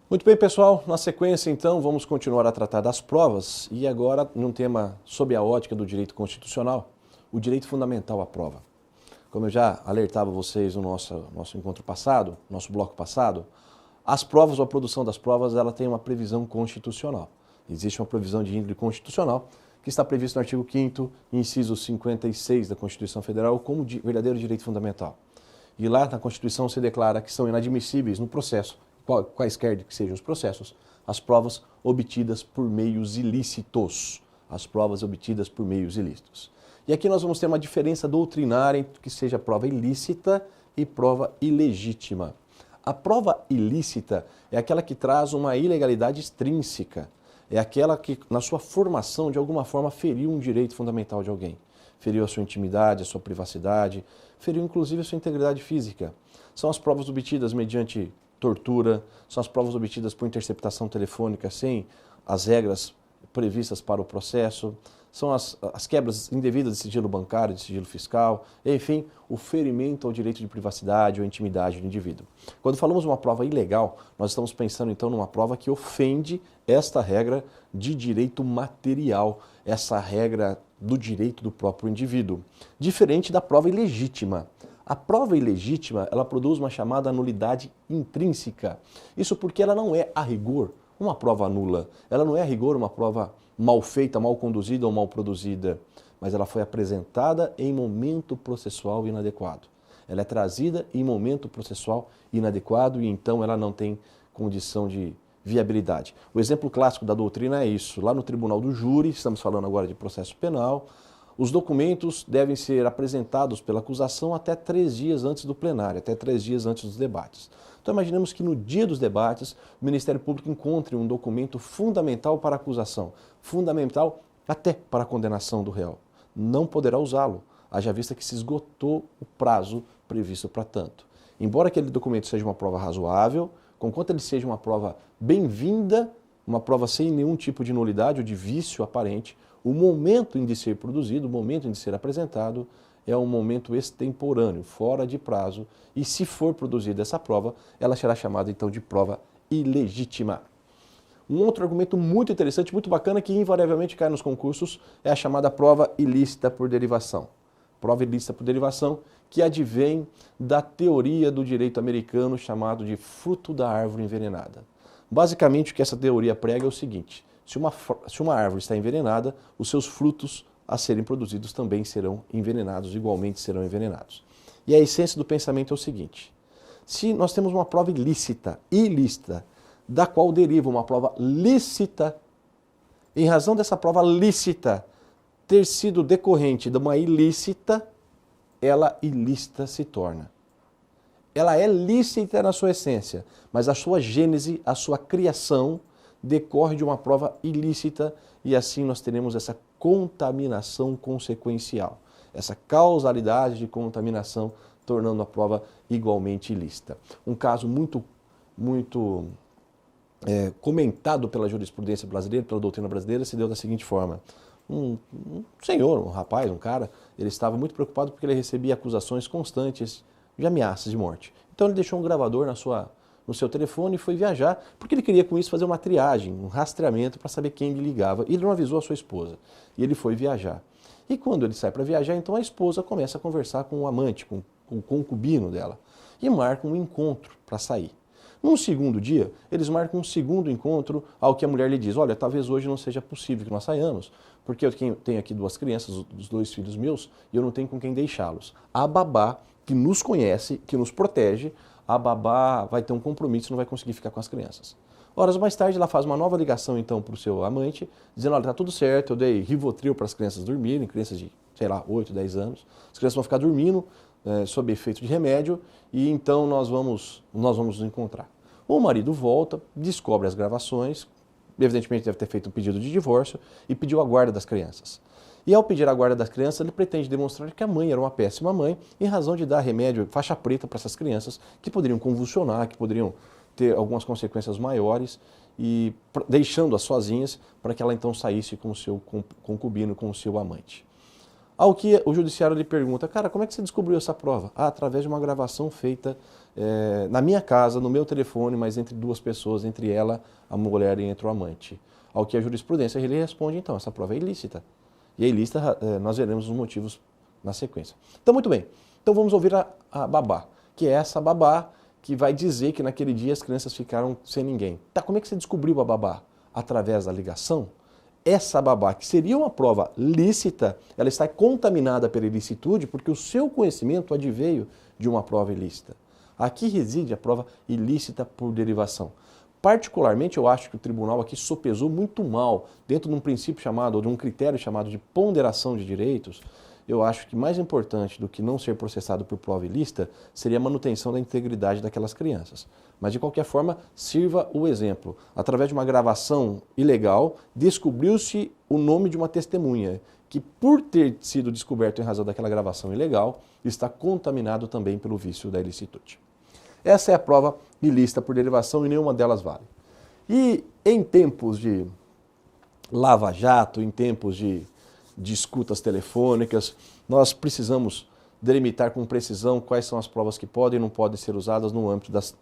Muito bem, pessoal. Na sequência, então, vamos continuar a tratar das provas e agora num tema sob a ótica do direito constitucional, o direito fundamental à prova. Como eu já alertava vocês no nosso encontro passado, nosso bloco passado, as provas ou a produção das provas, ela tem uma previsão constitucional. Existe uma previsão de índole constitucional que está prevista no artigo 5º, inciso 56 da Constituição Federal como verdadeiro direito fundamental. E lá na Constituição se declara que são inadmissíveis no processo, quaisquer que sejam os processos, as provas obtidas por meios ilícitos. As provas obtidas por meios ilícitos. E aqui nós vamos ter uma diferença doutrinária entre o que seja prova ilícita e prova ilegítima. A prova ilícita é aquela que traz uma ilegalidade extrínseca. É aquela que, na sua formação, de alguma forma, feriu um direito fundamental de alguém. Feriu a sua intimidade, a sua privacidade, feriu inclusive a sua integridade física. São as provas obtidas mediante tortura, são as provas obtidas por interceptação telefônica sem as regras previstas para o processo, são as quebras indevidas de sigilo bancário, de sigilo fiscal, enfim, o ferimento ao direito de privacidade ou intimidade do indivíduo. Quando falamos uma prova ilegal, nós estamos pensando então numa prova que ofende esta regra de direito material, essa regra do direito do próprio indivíduo, diferente da prova ilegítima. A prova ilegítima, ela produz uma chamada nulidade intrínseca. Isso porque ela não é, a rigor, uma prova nula. Ela não é, a rigor, uma prova mal feita, mal conduzida ou mal produzida. Mas ela foi apresentada em momento processual inadequado. Ela é trazida em momento processual inadequado e então ela não tem condição de viabilidade. O exemplo clássico da doutrina é isso. Lá no tribunal do júri, estamos falando agora de processo penal, os documentos devem ser apresentados pela acusação até 3 dias antes do plenário, até 3 dias antes dos debates. Então imaginemos que no dia dos debates, o Ministério Público encontre um documento fundamental para a acusação, fundamental até para a condenação do réu. Não poderá usá-lo, haja vista que se esgotou o prazo previsto para tanto. Embora aquele documento seja uma prova razoável, conquanto ele seja uma prova bem-vinda, uma prova sem nenhum tipo de nulidade ou de vício aparente, o momento em de ser produzido, o momento em de ser apresentado, é um momento extemporâneo, fora de prazo, e se for produzida essa prova, ela será chamada então de prova ilegítima. Um outro argumento muito interessante, muito bacana, que invariavelmente cai nos concursos, é a chamada prova ilícita por derivação. Prova ilícita por derivação, que advém da teoria do direito americano chamado de fruto da árvore envenenada. Basicamente, o que essa teoria prega é o seguinte: se uma árvore está envenenada, os seus frutos a serem produzidos também serão envenenados, igualmente serão envenenados. E a essência do pensamento é o seguinte: se nós temos uma prova ilícita, da qual deriva uma prova lícita, em razão dessa prova lícita ter sido decorrente de uma ilícita, ela ilícita se torna. Ela é lícita na sua essência, mas a sua gênese, a sua criação, decorre de uma prova ilícita e assim nós teremos essa contaminação consequencial, essa causalidade de contaminação, tornando a prova igualmente ilícita. Um caso muito comentado pela jurisprudência brasileira, pela doutrina brasileira, se deu da seguinte forma: um senhor, um rapaz, um cara, ele estava muito preocupado porque ele recebia acusações constantes de ameaças de morte. Então ele deixou um gravador no seu telefone e foi viajar, porque ele queria com isso fazer uma triagem, um rastreamento para saber quem lhe ligava. E ele não avisou a sua esposa. E ele foi viajar. E quando ele sai para viajar, então a esposa começa a conversar com o amante, com o concubino dela. E marcam um encontro para sair. Num segundo dia, eles marcam um segundo encontro, ao que a mulher lhe diz: olha, talvez hoje não seja possível que nós saiamos, porque eu tenho aqui 2 crianças, os 2 filhos meus, e eu não tenho com quem deixá-los. A babá, que nos conhece, que nos protege, a babá vai ter um compromisso e não vai conseguir ficar com as crianças. Horas mais tarde, ela faz uma nova ligação então para o seu amante, dizendo: olha, tá tudo certo, eu dei Rivotril para as crianças dormirem, crianças de, 8, 10 anos, as crianças vão ficar dormindo sob efeito de remédio e então nós vamos nos encontrar. O marido volta, descobre as gravações, evidentemente deve ter feito um pedido de divórcio e pediu a guarda das crianças. E ao pedir a guarda das crianças, ele pretende demonstrar que a mãe era uma péssima mãe, em razão de dar remédio faixa preta para essas crianças, que poderiam convulsionar, que poderiam ter algumas consequências maiores, e deixando-as sozinhas para que ela então saísse com o seu concubino, com o seu amante. Ao que o judiciário lhe pergunta, cara, como é que você descobriu essa prova? Ah, através de uma gravação feita na minha casa, no meu telefone, mas entre duas pessoas, entre ela, a mulher e entre o amante. Ao que a jurisprudência ele responde, então, essa prova é ilícita. E é ilícita, nós veremos os motivos na sequência. Então, muito bem. Então vamos ouvir a babá, que é essa babá que vai dizer que naquele dia as crianças ficaram sem ninguém. Tá, como é que você descobriu a babá? Através da ligação? Essa babá, que seria uma prova lícita, ela está contaminada pela ilicitude porque o seu conhecimento adveio de uma prova ilícita. Aqui reside a prova ilícita por derivação. Particularmente, eu acho que o tribunal aqui sopesou muito mal, dentro de um princípio chamado, ou de um critério chamado de ponderação de direitos. Eu acho que mais importante do que não ser processado por prova ilícita seria a manutenção da integridade daquelas crianças. Mas, de qualquer forma, sirva o exemplo. Através de uma gravação ilegal, descobriu-se o nome de uma testemunha, que por ter sido descoberto em razão daquela gravação ilegal, está contaminado também pelo vício da ilicitude. Essa é a prova ilícita por derivação e nenhuma delas vale. E em tempos de lava-jato, em tempos de escutas telefônicas, nós precisamos delimitar com precisão quais são as provas que podem e não podem ser usadas no âmbito das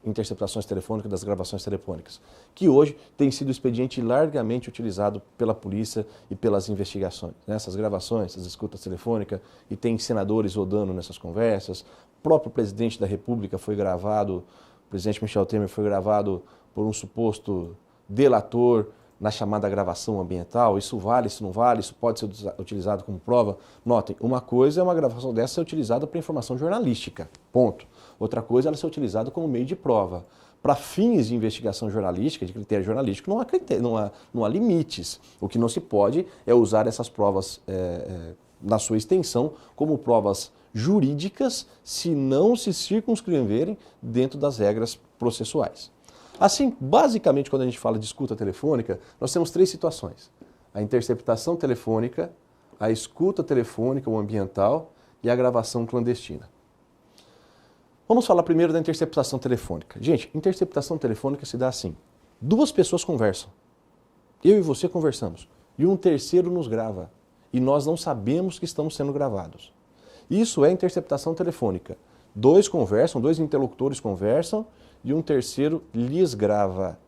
interceptações telefônicas, das gravações telefônicas, que hoje tem sido expediente largamente utilizado pela polícia e pelas investigações. Essas gravações, essas escutas telefônicas, e tem senadores rodando nessas conversas, o próprio presidente da República foi gravado, o presidente Michel Temer foi gravado por um suposto delator na chamada gravação ambiental. Isso vale, isso não vale, isso pode ser utilizado como prova. Notem, uma coisa é uma gravação dessa ser utilizada para informação jornalística, ponto. Outra coisa é ela ser utilizada como meio de prova. Para fins de investigação jornalística, de critério jornalístico, não há limites. O que não se pode é usar essas provas na sua extensão como provas jurídicas se não se circunscreverem dentro das regras processuais. Assim, basicamente, quando a gente fala de escuta telefônica, nós temos três situações. A interceptação telefônica, a escuta telefônica ou ambiental e a gravação clandestina. Vamos falar primeiro da interceptação telefônica. Gente, interceptação telefônica se dá assim. Duas pessoas conversam. Eu e você conversamos. E um terceiro nos grava. E nós não sabemos que estamos sendo gravados. Isso é interceptação telefônica. Dois conversam, dois interlocutores conversam e um terceiro lhes grava.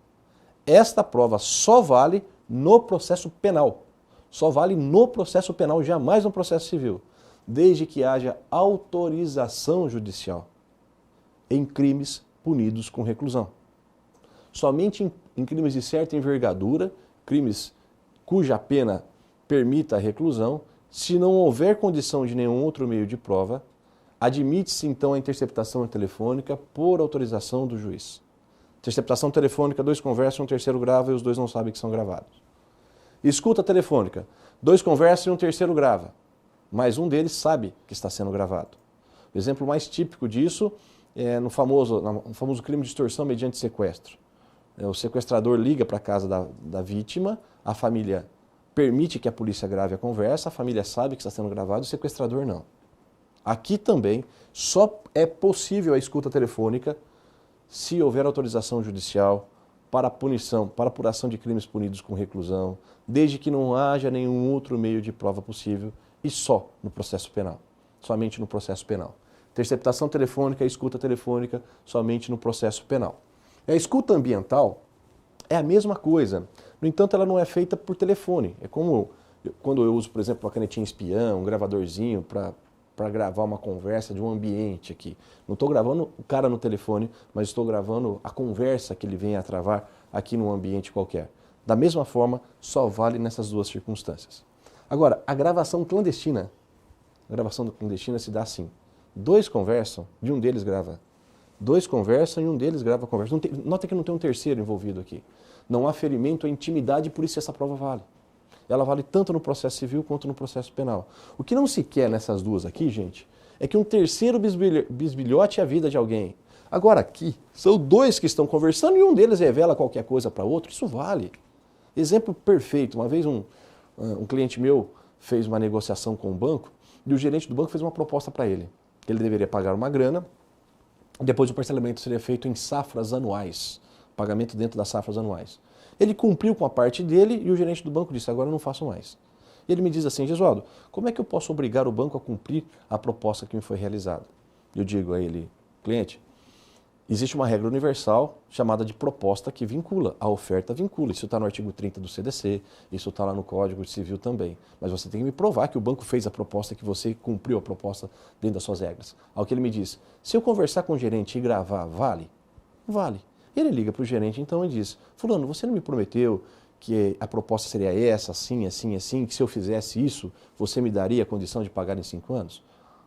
Esta prova só vale no processo penal. Só vale no processo penal, jamais no processo civil. Desde que haja autorização judicial em crimes punidos com reclusão. Somente em crimes de certa envergadura, crimes cuja pena permita a reclusão, se não houver condição de nenhum outro meio de prova, admite-se então a interceptação telefônica por autorização do juiz. Interceptação telefônica, dois conversam, um terceiro grava e os dois não sabem que são gravados. Escuta telefônica, dois conversam e um terceiro grava, mas um deles sabe que está sendo gravado. O exemplo mais típico disso é no famoso crime de extorsão mediante sequestro. O sequestrador liga para a casa da vítima, a família permite que a polícia grave a conversa, a família sabe que está sendo gravado, o sequestrador não. Aqui também só é possível a escuta telefônica se houver autorização judicial para punição, para apuração de crimes punidos com reclusão, desde que não haja nenhum outro meio de prova possível e só no processo penal, somente no processo penal. Interceptação telefônica e escuta telefônica somente no processo penal. A escuta ambiental é a mesma coisa, no entanto ela não é feita por telefone. É como quando eu uso, por exemplo, uma canetinha espião, um gravadorzinho para gravar uma conversa de um ambiente aqui. Não estou gravando o cara no telefone, mas estou gravando a conversa que ele vem a travar aqui num ambiente qualquer. Da mesma forma, só vale nessas duas circunstâncias. Agora, a gravação clandestina se dá assim. Dois conversam e um deles grava. Dois conversam e um deles grava a conversa. Nota que não tem um terceiro envolvido aqui. Não há ferimento à intimidade, por isso essa prova vale. Ela vale tanto no processo civil quanto no processo penal. O que não se quer nessas duas aqui, gente, é que um terceiro bisbilhote a vida de alguém. Agora aqui, são dois que estão conversando e um deles revela qualquer coisa para outro, isso vale. Exemplo perfeito, uma vez um cliente meu fez uma negociação com o banco e o gerente do banco fez uma proposta para ele. Ele deveria pagar uma grana, depois o parcelamento seria feito em safras anuais, pagamento dentro das safras anuais. Ele cumpriu com a parte dele e o gerente do banco disse, agora eu não faço mais. E ele me diz assim, Gesualdo, como é que eu posso obrigar o banco a cumprir a proposta que me foi realizada? Eu digo a ele, cliente, existe uma regra universal chamada de proposta que vincula. A oferta vincula. Isso está no artigo 30 do CDC, isso está lá no Código Civil também. Mas você tem que me provar que o banco fez a proposta, que você cumpriu a proposta dentro das suas regras. Ao que ele me diz, se eu conversar com o gerente e gravar, vale? Vale. Ele liga para o gerente então e diz, fulano, você não me prometeu que a proposta seria essa, assim, assim, assim, que se eu fizesse isso, você me daria a condição de pagar em 5 anos?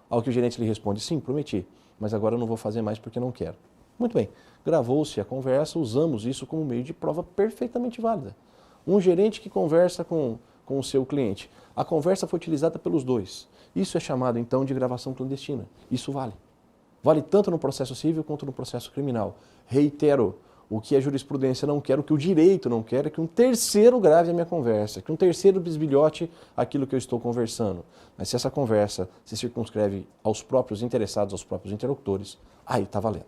Ao que o gerente lhe responde, sim, prometi, mas agora eu não vou fazer mais porque não quero. Muito bem, gravou-se a conversa, usamos isso como meio de prova perfeitamente válida. Um gerente que conversa com o seu cliente. A conversa foi utilizada pelos dois. Isso é chamado então de gravação clandestina. Isso vale. Vale tanto no processo civil quanto no processo criminal. Reitero, o que a jurisprudência não quer, o que o direito não quer, é que um terceiro grave a minha conversa, que um terceiro bisbilhote aquilo que eu estou conversando. Mas se essa conversa se circunscreve aos próprios interessados, aos próprios interlocutores, aí está valendo.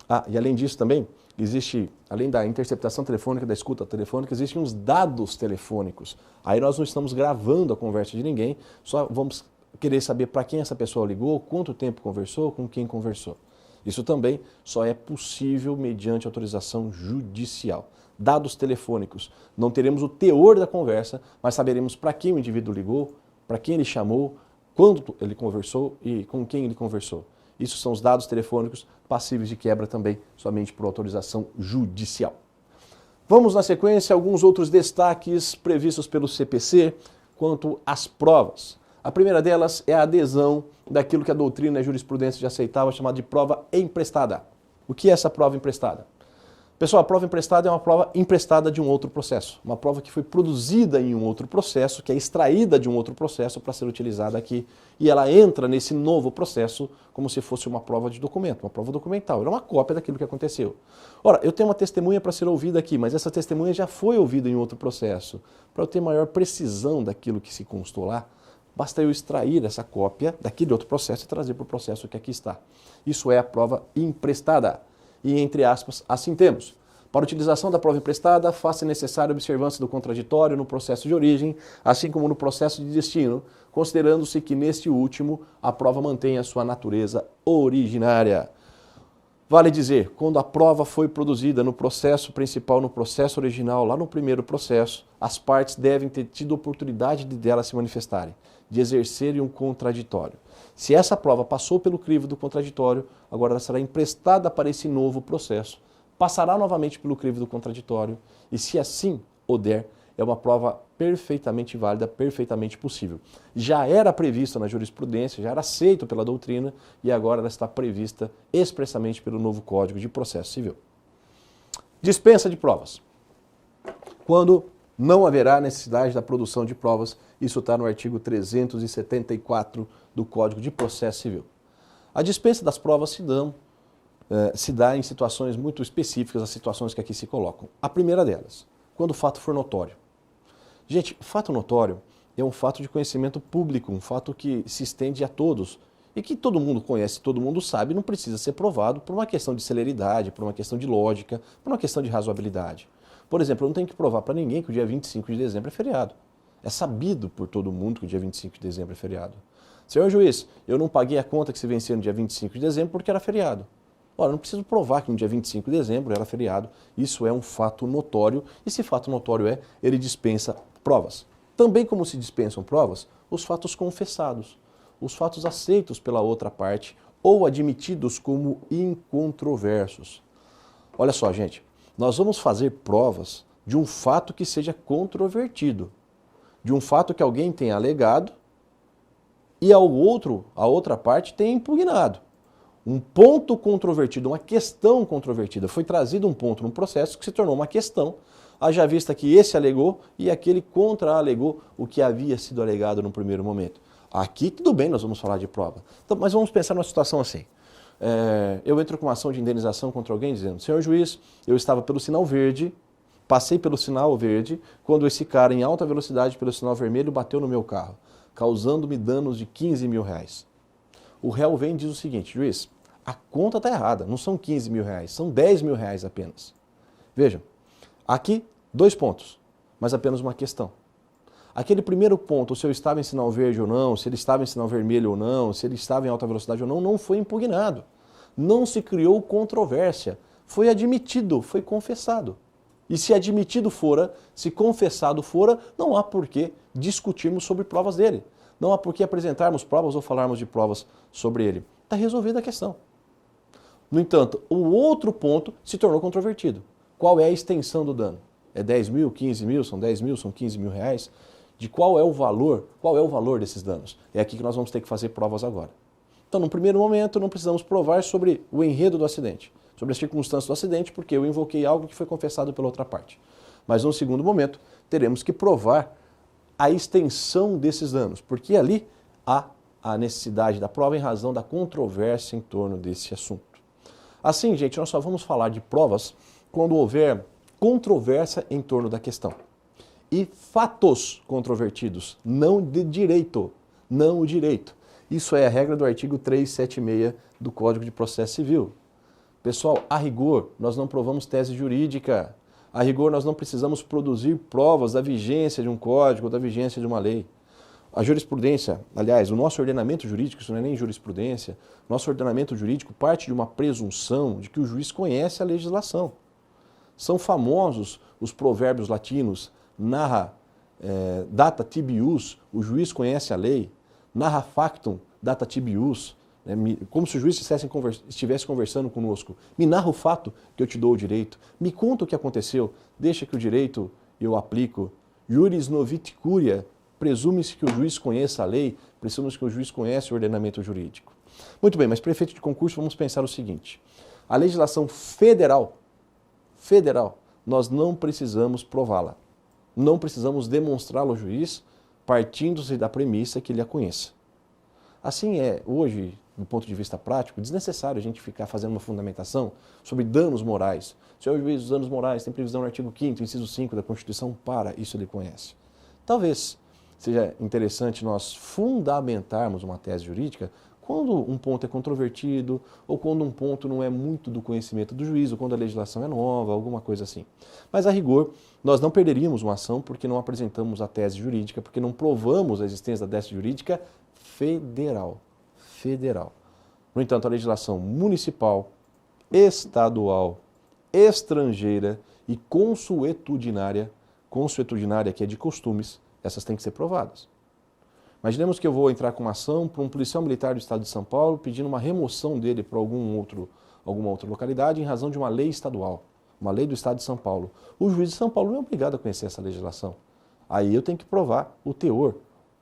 Ah, e além disso também, existe, além da interceptação telefônica, da escuta telefônica, existem uns dados telefônicos. Aí nós não estamos gravando a conversa de ninguém, só vamos querer saber para quem essa pessoa ligou, quanto tempo conversou, com quem conversou. Isso também só é possível mediante autorização judicial. Dados telefônicos. Não teremos o teor da conversa, mas saberemos para quem o indivíduo ligou, para quem ele chamou, quando ele conversou e com quem ele conversou. Isso são os dados telefônicos passíveis de quebra também, somente por autorização judicial. Vamos na sequência alguns outros destaques previstos pelo CPC quanto às provas. A primeira delas é a adesão daquilo que a doutrina e a jurisprudência já aceitava, chamada de prova emprestada. O que é essa prova emprestada? Pessoal, a prova emprestada é uma prova emprestada de um outro processo. Uma prova que foi produzida em um outro processo, que é extraída de um outro processo para ser utilizada aqui. E ela entra nesse novo processo como se fosse uma prova de documento, uma prova documental. Ela é uma cópia daquilo que aconteceu. Ora, eu tenho uma testemunha para ser ouvida aqui, mas essa testemunha já foi ouvida em outro processo. Para eu ter maior precisão daquilo que se constou lá, basta eu extrair essa cópia daquele outro processo e trazer para o processo que aqui está. Isso é a prova emprestada. E, entre aspas, assim temos. Para a utilização da prova emprestada, faz-se necessária a observância do contraditório no processo de origem, assim como no processo de destino, considerando-se que, neste último, a prova mantém a sua natureza originária. Vale dizer, quando a prova foi produzida no processo principal, no processo original, lá no primeiro processo, as partes devem ter tido oportunidade de dela se manifestarem, de exercerem um contraditório. Se essa prova passou pelo crivo do contraditório, agora ela será emprestada para esse novo processo, passará novamente pelo crivo do contraditório e, se assim o der, é uma prova perfeitamente válida, perfeitamente possível. Já era prevista na jurisprudência, já era aceito pela doutrina e agora ela está prevista expressamente pelo novo Código de Processo Civil. Dispensa de provas. Quando não haverá necessidade da produção de provas, isso está no artigo 374 do Código de Processo Civil. A dispensa das provas se dá em situações muito específicas, as situações que aqui se colocam. A primeira delas, quando o fato for notório. Gente, fato notório é um fato de conhecimento público, um fato que se estende a todos e que todo mundo conhece, todo mundo sabe, não precisa ser provado por uma questão de celeridade, por uma questão de lógica, por uma questão de razoabilidade. Por exemplo, eu não tenho que provar para ninguém que o dia 25 de dezembro é feriado. É sabido por todo mundo que o dia 25 de dezembro é feriado. Senhor juiz, eu não paguei a conta que se vencia no dia 25 de dezembro porque era feriado. Ora, não preciso provar que no dia 25 de dezembro era feriado. Isso é um fato notório e se fato notório é, ele dispensa provas. Também como se dispensam provas, os fatos confessados, os fatos aceitos pela outra parte ou admitidos como incontroversos. Olha só, gente, nós vamos fazer provas de um fato que seja controvertido, de um fato que alguém tenha alegado e a outra parte tenha impugnado. Um ponto controvertido, uma questão controvertida. Foi trazido um ponto num processo que se tornou uma questão, haja vista que esse alegou e aquele contra-alegou o que havia sido alegado no primeiro momento. Aqui tudo bem, nós vamos falar de prova. Então, mas vamos pensar numa situação assim. Eu entro com uma ação de indenização contra alguém dizendo, senhor juiz, eu estava pelo sinal verde, passei pelo sinal verde, quando esse cara em alta velocidade pelo sinal vermelho bateu no meu carro, causando-me danos de 15 mil reais. O réu vem e diz o seguinte, juiz, a conta está errada, não são 15 mil reais, são 10 mil reais apenas. Vejam, aqui 2 pontos, mas apenas uma questão. Aquele primeiro ponto, se eu estava em sinal verde ou não, se ele estava em sinal vermelho ou não, se ele estava em alta velocidade ou não, não foi impugnado. Não se criou controvérsia. Foi admitido, foi confessado. E se admitido fora, se confessado fora, não há por que discutirmos sobre provas dele. Não há por que apresentarmos provas ou falarmos de provas sobre ele. Está resolvida a questão. No entanto, o outro ponto se tornou controvertido. Qual é a extensão do dano? É 10 mil, 15 mil, são 10 mil, são 15 mil reais? De qual é o valor desses danos? É aqui que nós vamos ter que fazer provas agora. Então, no primeiro momento, não precisamos provar sobre o enredo do acidente, sobre as circunstâncias do acidente, porque eu invoquei algo que foi confessado pela outra parte. Mas, no segundo momento, teremos que provar a extensão desses danos, porque ali há a necessidade da prova em razão da controvérsia em torno desse assunto. Assim, gente, nós só vamos falar de provas quando houver controvérsia em torno da questão. E fatos controvertidos, não de direito, não o direito. Isso é a regra do artigo 376 do Código de Processo Civil. Pessoal, a rigor, nós não provamos tese jurídica. A rigor, nós não precisamos produzir provas da vigência de um código ou da vigência de uma lei. A jurisprudência, aliás, o nosso ordenamento jurídico, isso não é nem jurisprudência, nosso ordenamento jurídico parte de uma presunção de que o juiz conhece a legislação. São famosos os provérbios latinos, narra data tibius, o juiz conhece a lei, narra factum, data tibius, como se o juiz estivesse conversando conosco. Me narra o fato que eu te dou o direito, me conta o que aconteceu, deixa que o direito eu aplico. Juris novit curia, presume-se que o juiz conheça a lei, presume-se que o juiz conhece o ordenamento jurídico. Muito bem, mas para efeito de concurso vamos pensar o seguinte, a legislação federal, nós não precisamos prová-la, não precisamos demonstrá-la ao juiz partindo-se da premissa que ele a conheça. Assim é, hoje, do ponto de vista prático, desnecessário a gente ficar fazendo uma fundamentação sobre danos morais. Se é o juiz dos danos morais, tem previsão no artigo 5º, inciso 5 da Constituição, para isso ele conhece. Talvez seja interessante nós fundamentarmos uma tese jurídica quando um ponto é controvertido ou quando um ponto não é muito do conhecimento do juiz ou quando a legislação é nova, alguma coisa assim. Mas, a rigor, nós não perderíamos uma ação porque não apresentamos a tese jurídica, porque não provamos a existência da tese jurídica federal. No entanto, a legislação municipal, estadual, estrangeira e consuetudinária que é de costumes, essas têm que ser provadas. Imaginemos que eu vou entrar com uma ação para um policial militar do estado de São Paulo pedindo uma remoção dele para alguma outra localidade em razão de uma lei estadual, uma lei do estado de São Paulo. O juiz de São Paulo não é obrigado a conhecer essa legislação. Aí eu tenho que provar o teor,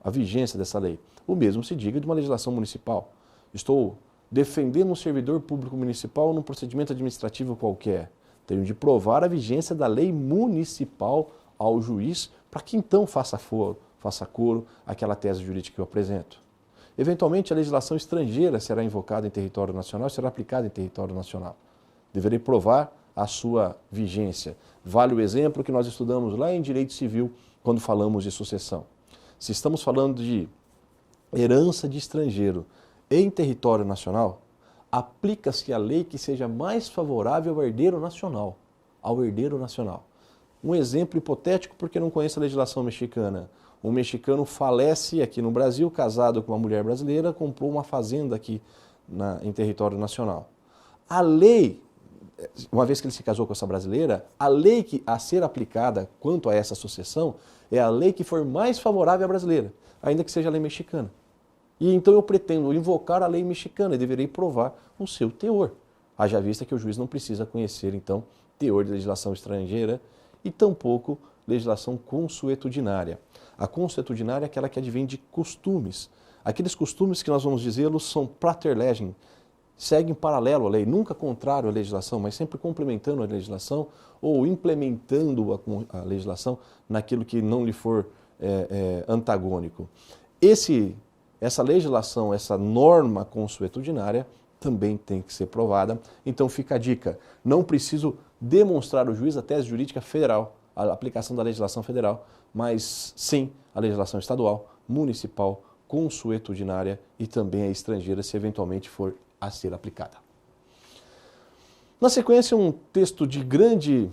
a vigência dessa lei. O mesmo se diga de uma legislação municipal. Estou defendendo um servidor público municipal num procedimento administrativo qualquer. Tenho de provar a vigência da lei municipal ao juiz para que então faça coro àquela tese jurídica que eu apresento. Eventualmente, a legislação estrangeira será invocada em território nacional e será aplicada em território nacional. Deverei provar a sua vigência. Vale o exemplo que nós estudamos lá em Direito Civil, quando falamos de sucessão. Se estamos falando de herança de estrangeiro em território nacional, aplica-se a lei que seja mais favorável ao herdeiro nacional. Um exemplo hipotético porque não conheço a legislação mexicana. Um mexicano falece aqui no Brasil, casado com uma mulher brasileira, comprou uma fazenda aqui em território nacional. A lei, uma vez que ele se casou com essa brasileira, a lei a ser aplicada quanto a essa sucessão é a lei que for mais favorável à brasileira, ainda que seja a lei mexicana. E então eu pretendo invocar a lei mexicana e deverei provar o seu teor. Haja vista que o juiz não precisa conhecer, então, teor de legislação estrangeira e tampouco legislação consuetudinária. A consuetudinária é aquela que advém de costumes. Aqueles costumes que nós vamos dizê-los são praterlegem, seguem paralelo à lei, nunca contrário à legislação, mas sempre complementando a legislação ou implementando a legislação naquilo que não lhe for antagônico. Essa legislação, essa norma consuetudinária também tem que ser provada. Então fica a dica, não preciso demonstrar ao juiz a tese jurídica federal, a aplicação da legislação federal, mas sim a legislação estadual, municipal, consuetudinária e também a estrangeira, se eventualmente for a ser aplicada. Na sequência, um texto de grande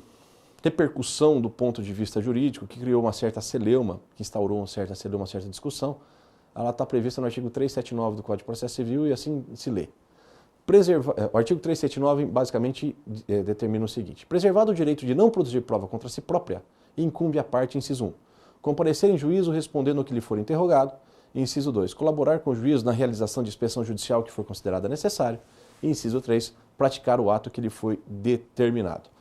repercussão do ponto de vista jurídico, que criou uma certa celeuma, que instaurou uma certa celeuma, uma certa discussão, ela está prevista no artigo 379 do Código de Processo Civil e assim se lê. O artigo 379 basicamente determina o seguinte: preservado o direito de não produzir prova contra si própria, incumbe à parte, inciso 1, comparecer em juízo respondendo ao que lhe for interrogado, e inciso 2, colaborar com o juízo na realização de inspeção judicial que for considerada necessária, e inciso 3, praticar o ato que lhe foi determinado.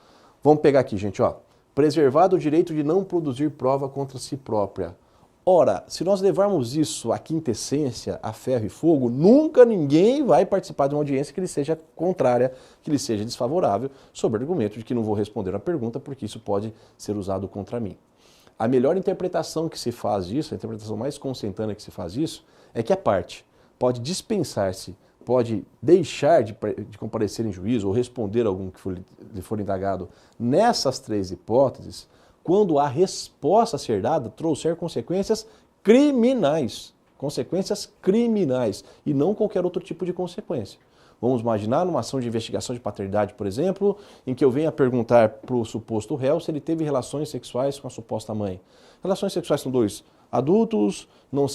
Vamos pegar aqui, gente, ó. Preservado o direito de não produzir prova contra si própria. Ora, se nós levarmos isso à quintessência, a ferro e fogo, nunca ninguém vai participar de uma audiência que lhe seja contrária, que lhe seja desfavorável, sob o argumento de que não vou responder a pergunta porque isso pode ser usado contra mim. A melhor interpretação que se faz disso, a interpretação mais consentânea que se faz disso, é que a parte pode dispensar-se, pode deixar de comparecer em juízo ou responder a algum que lhe for indagado nessas três hipóteses, quando a resposta a ser dada trouxer consequências criminais. Consequências criminais e não qualquer outro tipo de consequência. Vamos imaginar numa ação de investigação de paternidade, por exemplo, em que eu venha perguntar para o suposto réu se ele teve relações sexuais com a suposta mãe. Relações sexuais são dois adultos, não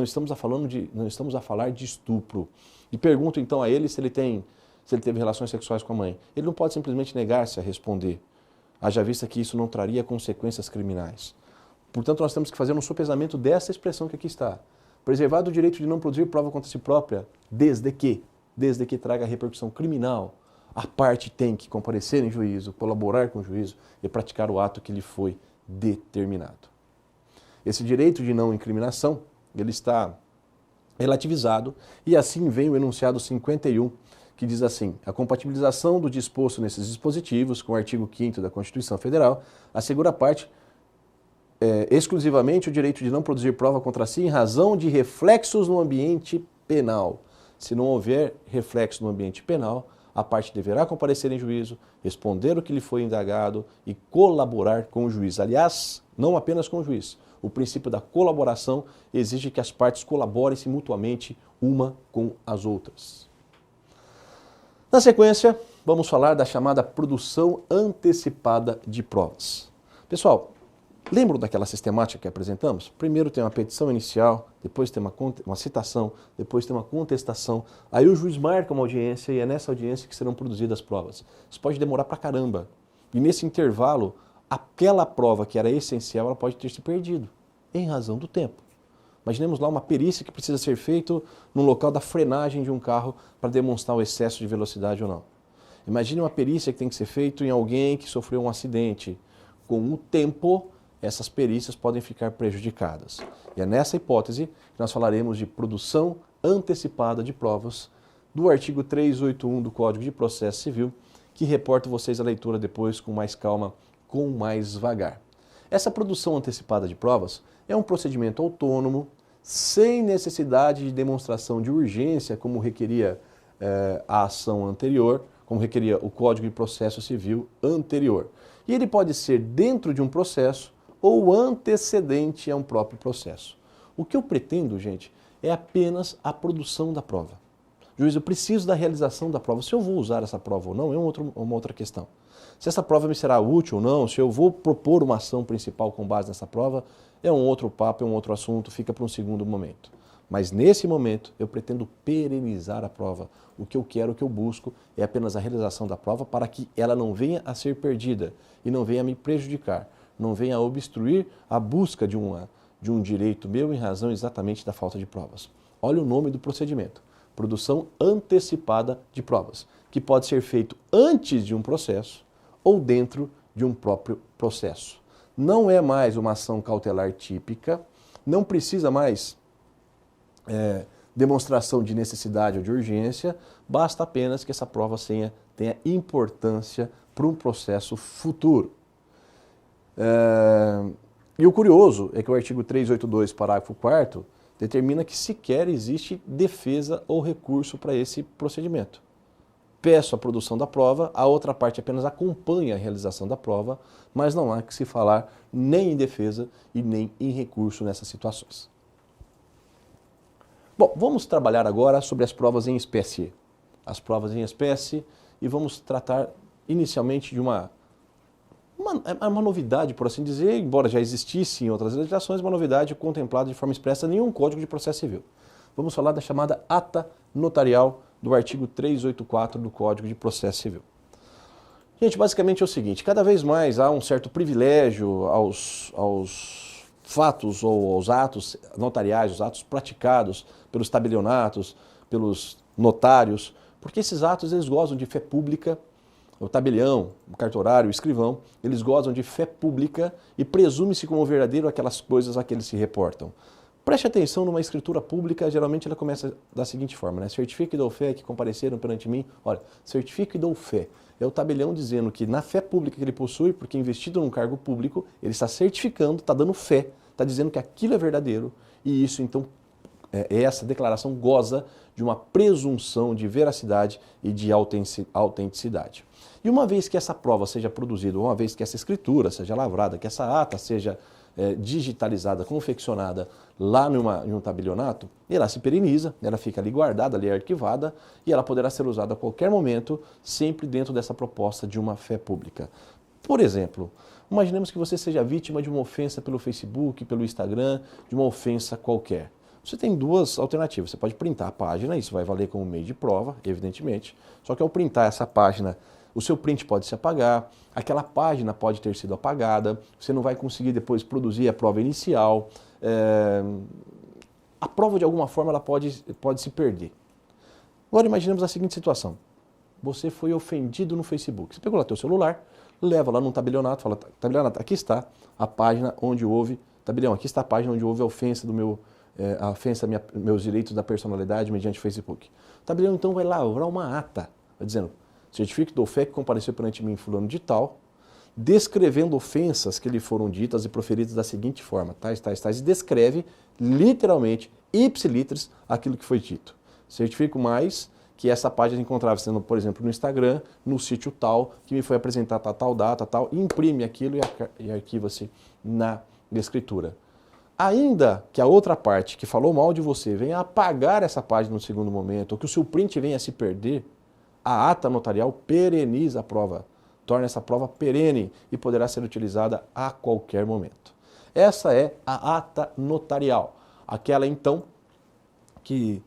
estamos a falar de estupro. E pergunto então a ele se ele teve relações sexuais com a mãe. Ele não pode simplesmente negar-se a responder, haja vista que isso não traria consequências criminais. Portanto, nós temos que fazer um sopesamento dessa expressão que aqui está. Preservado o direito de não produzir prova contra si própria, desde que traga repercussão criminal, a parte tem que comparecer em juízo, colaborar com o juízo e praticar o ato que lhe foi determinado. Esse direito de não incriminação, ele está relativizado e assim vem o enunciado 51, que diz assim: a compatibilização do disposto nesses dispositivos com o artigo 5º da Constituição Federal assegura à parte exclusivamente o direito de não produzir prova contra si em razão de reflexos no ambiente penal. Se não houver reflexo no ambiente penal, a parte deverá comparecer em juízo, responder o que lhe foi indagado e colaborar com o juiz. Aliás, não apenas com o juiz. O princípio da colaboração exige que as partes colaborem-se mutuamente uma com as outras. Na sequência, vamos falar da chamada produção antecipada de provas. Pessoal, lembram daquela sistemática que apresentamos? Primeiro tem uma petição inicial, depois tem uma citação, depois tem uma contestação. Aí o juiz marca uma audiência e é nessa audiência que serão produzidas as provas. Isso pode demorar pra caramba. E nesse intervalo, aquela prova que era essencial, ela pode ter se perdido, em razão do tempo. Imaginemos lá uma perícia que precisa ser feita no local da frenagem de um carro para demonstrar o excesso de velocidade ou não. Imagine uma perícia que tem que ser feita em alguém que sofreu um acidente. Com o tempo, essas perícias podem ficar prejudicadas. E é nessa hipótese que nós falaremos de produção antecipada de provas do artigo 381 do Código de Processo Civil, que reporto vocês a leitura depois com mais calma, com mais vagar. Essa produção antecipada de provas é um procedimento autônomo, sem necessidade de demonstração de urgência, como requeria a ação anterior, como requeria o Código de Processo Civil anterior. E ele pode ser dentro de um processo ou antecedente a um próprio processo. O que eu pretendo, gente, é apenas a produção da prova. Juiz, eu preciso da realização da prova. Se eu vou usar essa prova ou não, é uma outra questão. Se essa prova me será útil ou não, se eu vou propor uma ação principal com base nessa prova, é um outro papo, é um outro assunto, fica para um segundo momento. Mas nesse momento eu pretendo perenizar a prova. O que eu quero, o que eu busco é apenas a realização da prova para que ela não venha a ser perdida e não venha a me prejudicar, não venha a obstruir a busca de um direito meu em razão exatamente da falta de provas. Olha o nome do procedimento: produção antecipada de provas, que pode ser feito antes de um processo ou dentro de um próprio processo. Não é mais uma ação cautelar típica, não precisa mais demonstração de necessidade ou de urgência, basta apenas que essa prova tenha importância para um processo futuro. E o curioso é que o artigo 382, parágrafo 4º, determina que sequer existe defesa ou recurso para esse procedimento. Peço a produção da prova, a outra parte apenas acompanha a realização da prova, mas não há que se falar nem em defesa e nem em recurso nessas situações. Bom, vamos trabalhar agora sobre as provas em espécie. As provas em espécie, e vamos tratar inicialmente de uma é uma novidade, por assim dizer, embora já existisse em outras legislações, uma novidade contemplada de forma expressa em nenhum Código de Processo Civil. Vamos falar da chamada ata notarial do artigo 384 do Código de Processo Civil. Gente, basicamente é o seguinte, cada vez mais há um certo privilégio aos fatos ou aos atos notariais, os atos praticados pelos tabelionatos, pelos notários, porque esses atos eles gozam de fé pública. O tabelião, o cartorário, o escrivão, eles gozam de fé pública e presume-se como verdadeiro aquelas coisas a que eles se reportam. Preste atenção numa escritura pública, geralmente ela começa da seguinte forma, né? Certifico e dou fé que compareceram perante mim. Olha, certifico e dou fé. É o tabelião dizendo que na fé pública que ele possui, porque investido num cargo público, ele está certificando, está dando fé, está dizendo que aquilo é verdadeiro e isso então essa declaração goza de uma presunção de veracidade e de autenticidade. E uma vez que essa prova seja produzida, uma vez que essa escritura seja lavrada, que essa ata seja digitalizada, confeccionada lá em um tabelionato, ela se pereniza, ela fica ali guardada, ali arquivada e ela poderá ser usada a qualquer momento, sempre dentro dessa proposta de uma fé pública. Por exemplo, imaginemos que você seja vítima de uma ofensa pelo Facebook, pelo Instagram, de uma ofensa qualquer. Você tem duas alternativas, você pode printar a página, isso vai valer como meio de prova, evidentemente, só que ao printar essa página, o seu print pode se apagar, aquela página pode ter sido apagada, você não vai conseguir depois produzir a prova inicial, a prova de alguma forma ela pode se perder. Agora imaginemos a seguinte situação, você foi ofendido no Facebook, você pegou lá teu celular, leva lá num tabelionato, fala, tabelionato, aqui está a página onde houve, tabelião, aqui está a página onde houve a ofensa do a ofensa a meus direitos da personalidade mediante o Facebook. O tabelião então vai lavrar uma ata, dizendo, certifico do fé que compareceu perante mim fulano de tal, descrevendo ofensas que lhe foram ditas e proferidas da seguinte forma, tais, e descreve literalmente, ipsiliteris, aquilo que foi dito. Certifico mais que essa página encontrava-se, por exemplo, no Instagram, no sítio tal, que me foi apresentada a tal data, tal, e imprime aquilo e arquiva-se na escritura. Ainda que a outra parte que falou mal de você venha apagar essa página no segundo momento, ou que o seu print venha a se perder, a ata notarial pereniza a prova, torna essa prova perene e poderá ser utilizada a qualquer momento. Essa é a ata notarial, aquela então que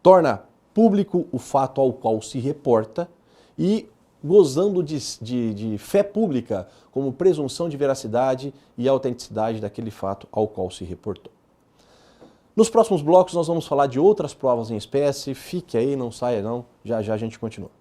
torna público o fato ao qual se reporta e gozando de fé pública como presunção de veracidade e autenticidade daquele fato ao qual se reportou. Nos próximos blocos nós vamos falar de outras provas em espécie, fique aí, não saia não, já já a gente continua.